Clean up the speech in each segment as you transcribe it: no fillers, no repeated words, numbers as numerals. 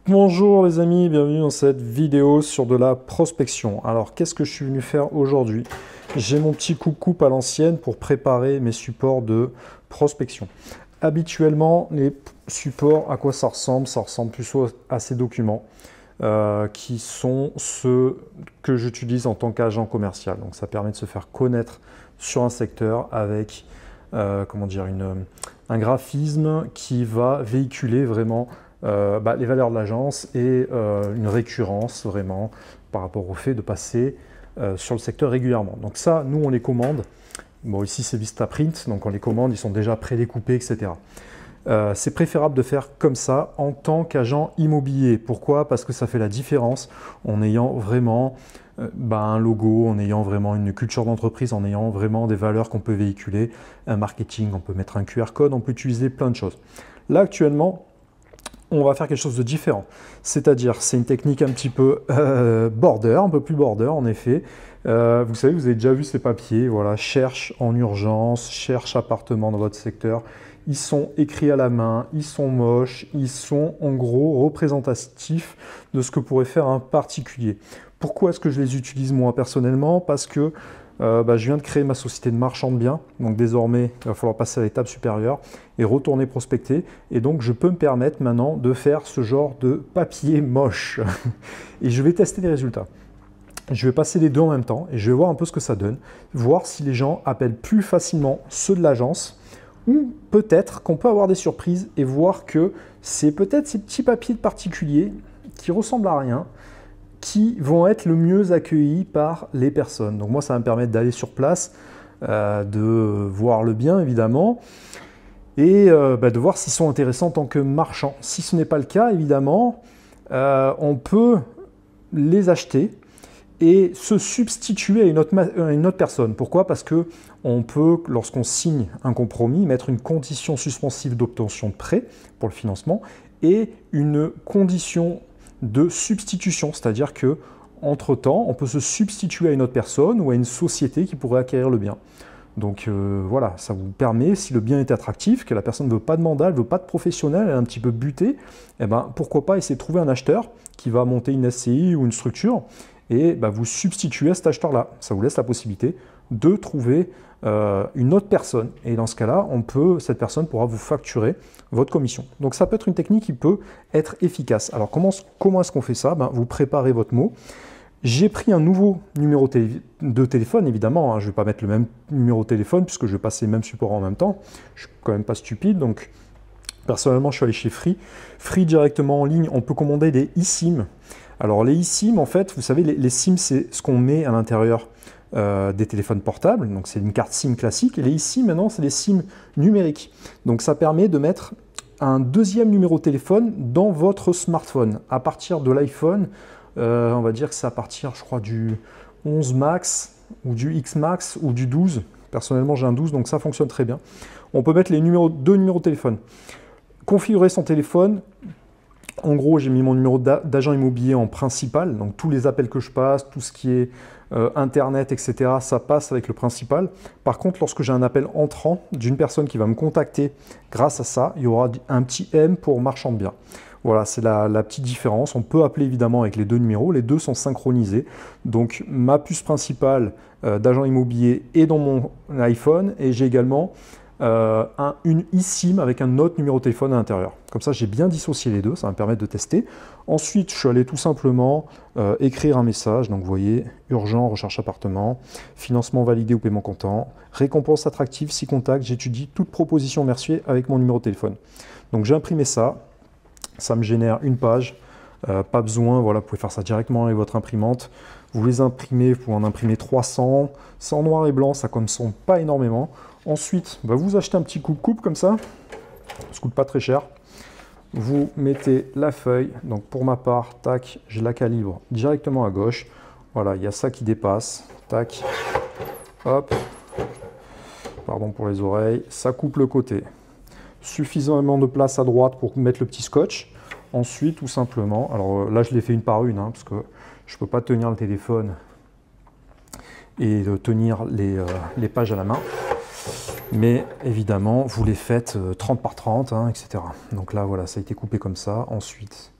Bonjour les amis, bienvenue dans cette vidéo sur de la prospection. Alors qu'est-ce que je suis venu faire aujourd'hui? J'ai mon petit coupe-coupe à l'ancienne pour préparer mes supports de prospection. Habituellement, les supports, à quoi ça ressemble? Ça ressemble plutôt à ces documents qui sont ceux que j'utilise en tant qu'agent commercial. Donc ça permet de se faire connaître sur un secteur avec un graphisme qui va véhiculer vraiment les valeurs de l'agence et une récurrence vraiment par rapport au fait de passer sur le secteur régulièrement. Donc ça, nous on les commande. Bon, ici c'est Vistaprint, donc on les commande, ils sont déjà prédécoupés, etc. C'est préférable de faire comme ça en tant qu'agent immobilier. Pourquoi? Parce que ça fait la différence en ayant vraiment un logo, en ayant vraiment une culture d'entreprise, en ayant vraiment des valeurs qu'on peut véhiculer, un marketing, on peut mettre un QR code, on peut utiliser plein de choses. Là actuellement, on va faire quelque chose de différent. C'est-à-dire, c'est une technique un petit peu border, un peu plus border en effet. Vous savez, vous avez déjà vu ces papiers, voilà, cherche en urgence, cherche appartement dans votre secteur. Ils sont écrits à la main, ils sont moches, ils sont en gros représentatifs de ce que pourrait faire un particulier. Pourquoi est-ce que je les utilise moi personnellement? Parce que je viens de créer ma société de marchand de biens, donc désormais il va falloir passer à l'étape supérieure et retourner prospecter, et donc je peux me permettre maintenant de faire ce genre de papier moche et je vais tester les résultats. Je vais passer les deux en même temps et je vais voir un peu ce que ça donne, voir si les gens appellent plus facilement ceux de l'agence ou peut-être qu'on peut avoir des surprises et voir que c'est peut-être ces petits papiers de particuliers qui ressemblent à rien qui vont être le mieux accueillis par les personnes. Donc moi, ça va me permettre d'aller sur place, de voir le bien évidemment, et de voir s'ils sont intéressants en tant que marchands. Si ce n'est pas le cas, évidemment, on peut les acheter et se substituer à une autre personne. Pourquoi? Parce qu'on peut, lorsqu'on signe un compromis, mettre une condition suspensive d'obtention de prêt pour le financement et une condition de substitution, c'est-à-dire que entre-temps, on peut se substituer à une autre personne ou à une société qui pourrait acquérir le bien. Donc voilà, ça vous permet, si le bien est attractif, que la personne ne veut pas de mandat, elle ne veut pas de professionnel, elle est un petit peu butée, eh ben, pourquoi pas essayer de trouver un acheteur qui va monter une SCI ou une structure et vous substituer à cet acheteur-là. Ça vous laisse la possibilité de trouver une autre personne. Et dans ce cas-là, cette personne pourra vous facturer votre commission. Donc ça peut être une technique qui peut être efficace. Alors comment est-ce qu'on fait ça? Vous préparez votre mot. J'ai pris un nouveau numéro de téléphone, évidemment. Hein, je ne vais pas mettre le même numéro de téléphone puisque je vais passer le même support en même temps. Je ne suis quand même pas stupide. Donc personnellement, je suis allé chez Free. Free directement en ligne, on peut commander des eSIM. Alors les eSIM, en fait, vous savez, les SIM, c'est ce qu'on met à l'intérieur des téléphones portables, donc c'est une carte SIM classique, et les eSIM maintenant c'est les SIM numériques. Donc ça permet de mettre un deuxième numéro de téléphone dans votre smartphone. À partir de l'iPhone, on va dire que c'est à partir, je crois, du 11 Max ou du X Max ou du 12. Personnellement j'ai un 12, donc ça fonctionne très bien. On peut mettre deux numéros de téléphone. Configurer son téléphone. En gros, j'ai mis mon numéro d'agent immobilier en principal, donc tous les appels que je passe, tout ce qui est Internet, etc., ça passe avec le principal. Par contre, lorsque j'ai un appel entrant d'une personne qui va me contacter grâce à ça, il y aura un petit M pour marchand de biens. Voilà, c'est la petite différence. On peut appeler évidemment avec les deux numéros, les deux sont synchronisés. Donc ma puce principale d'agent immobilier est dans mon iPhone et j'ai également une eSIM avec un autre numéro de téléphone à l'intérieur. Comme ça, j'ai bien dissocié les deux, ça va me permettre de tester. Ensuite, je suis allé tout simplement écrire un message. Donc, vous voyez, urgent, recherche appartement, financement validé ou paiement comptant, récompense attractive, si contact, j'étudie toute proposition merci avec mon numéro de téléphone. Donc, j'ai imprimé ça, ça me génère une page. Pas besoin, voilà, vous pouvez faire ça directement avec votre imprimante. Vous les imprimez, vous pouvez en imprimer 300. C'est en noir et blanc, ça ne consomme pas énormément. Ensuite, vous achetez un petit coupe-coupe comme ça. Ça ne coûte pas très cher. Vous mettez la feuille. Donc pour ma part, tac, je la calibre directement à gauche. Voilà, il y a ça qui dépasse. Tac, hop. Pardon pour les oreilles. Ça coupe le côté. Suffisamment de place à droite pour mettre le petit scotch. Ensuite, tout simplement, alors là je l'ai fait une par une, parce que je ne peux pas tenir le téléphone et tenir les pages à la main. Mais évidemment, vous les faites 30 par 30, etc. Donc là, voilà, ça a été coupé comme ça. Ensuite,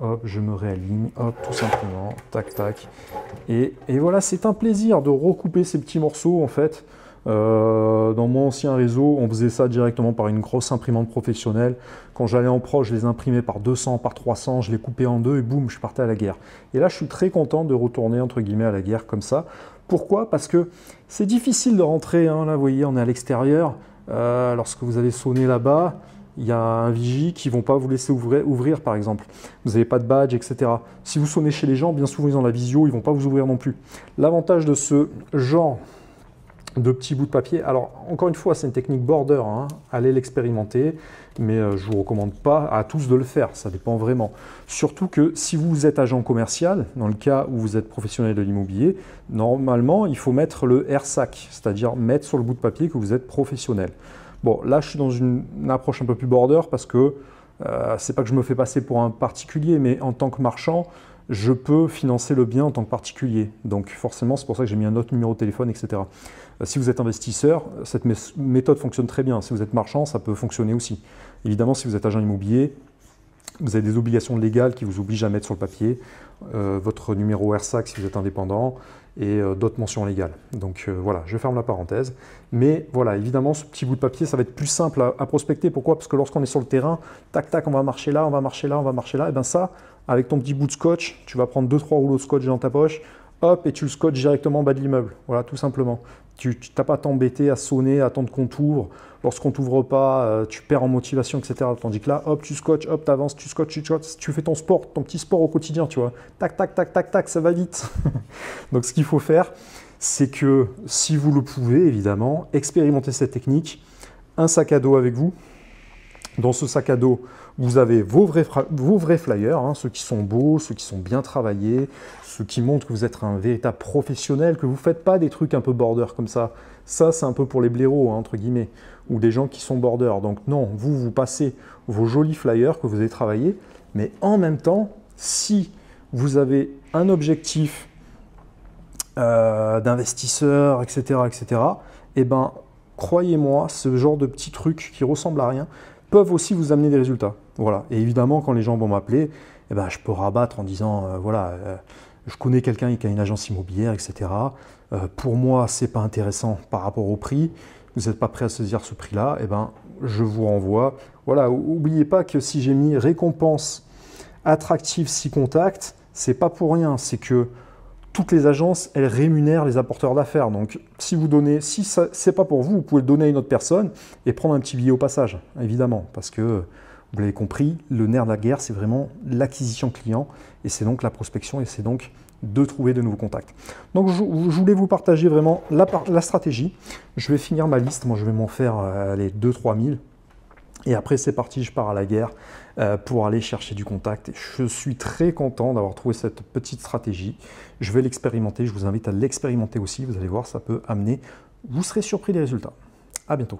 hop, je me réaligne, hop, tout simplement, tac, tac. Et voilà, c'est un plaisir de recouper ces petits morceaux, en fait. Dans mon ancien réseau, on faisait ça directement par une grosse imprimante professionnelle. Quand j'allais en pro, je les imprimais par 200, par 300, je les coupais en deux et boum, je partais à la guerre. Et là, je suis très content de retourner, entre guillemets, à la guerre comme ça. Pourquoi? Parce que c'est difficile de rentrer, hein. Là, vous voyez, on est à l'extérieur. Lorsque vous allez sonner là-bas, il y a un vigie qui ne vont pas vous laisser ouvrir, par exemple. Vous n'avez pas de badge, etc. Si vous sonnez chez les gens, bien souvent, ils ont la visio, ils ne vont pas vous ouvrir non plus. L'avantage de ce genre de petits bouts de papier. Alors, encore une fois, c'est une technique border, hein. Allez l'expérimenter, mais je ne vous recommande pas à tous de le faire, ça dépend vraiment. Surtout que si vous êtes agent commercial, dans le cas où vous êtes professionnel de l'immobilier, normalement, il faut mettre le RSAC, c'est-à-dire mettre sur le bout de papier que vous êtes professionnel. Bon, là, je suis dans une approche un peu plus border parce que c'est pas que je me fais passer pour un particulier, mais en tant que marchand, je peux financer le bien en tant que particulier. Donc forcément, c'est pour ça que j'ai mis un autre numéro de téléphone, etc. Si vous êtes investisseur, cette méthode fonctionne très bien. Si vous êtes marchand, ça peut fonctionner aussi. Évidemment, si vous êtes agent immobilier, vous avez des obligations légales qui vous obligent à mettre sur le papier votre numéro RSAC si vous êtes indépendant et d'autres mentions légales. Donc voilà, je ferme la parenthèse. Mais voilà, évidemment, ce petit bout de papier, ça va être plus simple à prospecter. Pourquoi? Parce que lorsqu'on est sur le terrain, tac, tac, on va marcher là, on va marcher là, on va marcher là. Et bien ça, avec ton petit bout de scotch, tu vas prendre 2-3 rouleaux de scotch dans ta poche, hop, et tu le scotches directement en bas de l'immeuble. Voilà, tout simplement. Tu n'as pas à t'embêter, à sonner, à attendre qu'on t'ouvre. Lorsqu'on ne t'ouvre pas, tu perds en motivation, etc. Tandis que là, hop, tu scotches, hop, tu avances, tu scotches, tu fais ton sport, ton petit sport au quotidien, tu vois. Tac, tac, tac, tac, tac, ça va vite. Donc ce qu'il faut faire, c'est que si vous le pouvez, évidemment, expérimentez cette technique. Un sac à dos avec vous. Dans ce sac à dos, vous avez vos vrais flyers, hein, ceux qui sont beaux, ceux qui sont bien travaillés, ceux qui montrent que vous êtes un véritable professionnel, que vous ne faites pas des trucs un peu border comme ça. Ça, c'est un peu pour les blaireaux, hein, entre guillemets, ou des gens qui sont border. Donc non, vous passez vos jolis flyers que vous avez travaillés, mais en même temps, si vous avez un objectif d'investisseur, etc., eh ben, croyez-moi, ce genre de petits trucs qui ressemblent à rien, peuvent aussi vous amener des résultats. Voilà. Et évidemment, quand les gens vont m'appeler, eh ben, je peux rabattre en disant, voilà, je connais quelqu'un qui a une agence immobilière, etc. Pour moi, ce n'est pas intéressant par rapport au prix. Vous n'êtes pas prêt à saisir ce prix-là, eh ben, je vous renvoie. Voilà, n'oubliez pas que si j'ai mis récompense attractive 6 contacts, c'est pas pour rien. C'est que toutes les agences, elles rémunèrent les apporteurs d'affaires. Donc, si vous donnez, si ce n'est pas pour vous, vous pouvez le donner à une autre personne et prendre un petit billet au passage, évidemment. Parce que, vous l'avez compris, le nerf de la guerre, c'est vraiment l'acquisition client et c'est donc la prospection et c'est donc de trouver de nouveaux contacts. Donc, je voulais vous partager vraiment la stratégie. Je vais finir ma liste. Moi, je vais m'en faire les 2-3 000. Et après, c'est parti, je pars à la guerre pour aller chercher du contact. Et je suis très content d'avoir trouvé cette petite stratégie. Je vais l'expérimenter, je vous invite à l'expérimenter aussi. Vous allez voir, ça peut amener, vous serez surpris des résultats. À bientôt.